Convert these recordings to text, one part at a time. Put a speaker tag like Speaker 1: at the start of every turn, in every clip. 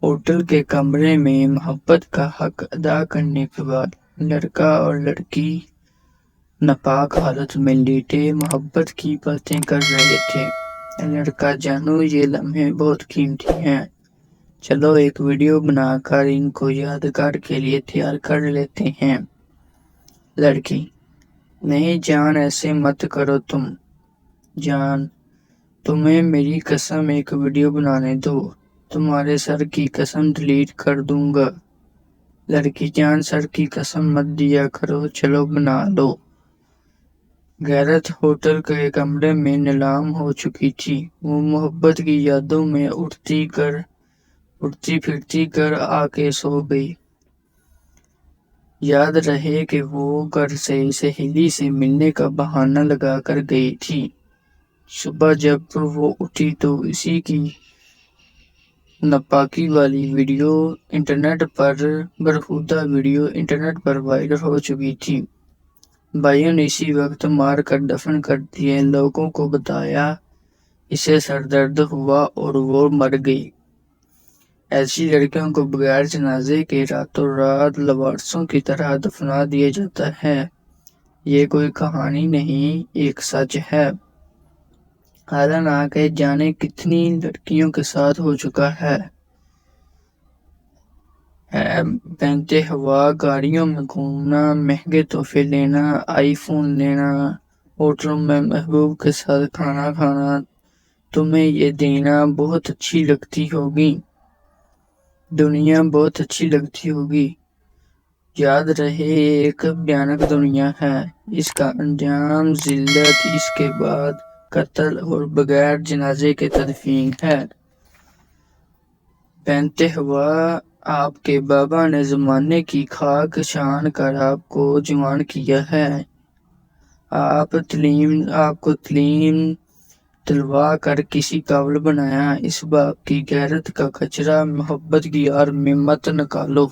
Speaker 1: Hotel کے کمرے میں محبت کا حق ادا کرنے کے بعد لڑکا اور لڑکی ناپاک حالت میں لیٹے محبت کی باتیں کر رہے تھے۔ لڑکا: جانو، یہ لمحے بہت قیمتی ہیں، چلو ایک ویڈیو بنا کر ان کو یادگار کے لیے تیار کر لیتے ہیں۔ لڑکی: نہیں جان، ایسے مت کرو تم۔ جان: تمہیں میری قسم ایک ویڈیو بنانے دو، تمہارے سر کی قسم ڈیلیٹ کر دوں گا۔ لڑکی: جان، سر کی قسم مت دیا کرو، چلو بنا لو۔ غیرت ہوٹل کے کمرے میں نیلام ہو چکی تھی۔ وہ محبت کی یادوں میں اٹھتی پھرتی کر آ کے سو گئی۔ یاد رہے کہ وہ گھر سے سہیلی سے ملنے کا بہانہ لگا کر گئی تھی۔ صبح جب وہ اٹھی تو اسی کی ناپاکی والی ویڈیو بیہودہ ویڈیو انٹرنیٹ پر وائرل ہو چکی تھی۔ بھائیوں نے اسی وقت مار کر دفن کر دیے۔ لوگوں کو بتایا، اسے سر درد ہوا اور وہ مر گئی۔ ایسی لڑکیوں کو بغیر جنازے کے راتوں رات لاوارثوں کی طرح دفنا دیا جاتا ہے۔ یہ کوئی کہانی نہیں، ایک سچ ہے۔ حالانکہ جانے کتنی لڑکیوں کے ساتھ ہو چکا ہے۔ بنتے ہوا گاڑیوں میں گھومنا، مہنگے تحفے لینا، آئی فون لینا، ہوٹلوں میں محبوب کے ساتھ کھانا کھانا، تمہیں یہ دینا بہت اچھی لگتی ہوگی، دنیا بہت اچھی لگتی ہوگی۔ یاد رہے، یہ ایک بھیانک دنیا ہے، اس کا انجام ذلت، اس کے بعد قتل اور بغیر جنازے کے تدفین ہے۔ بنتے ہوا، آپ کے بابا نے زمانے کی خاک چھان کر آپ کو جوان کیا ہے، آپ کو تعلیم دلوا کر کسی قابل بنایا۔ اس باپ کی غیرت کا کچرا محبت کی آڑ میں مت نکالو۔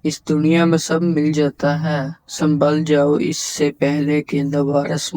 Speaker 1: اس دنیا میں سب مل جاتا ہے، سنبھل جاؤ اس سے پہلے کہ لاوارث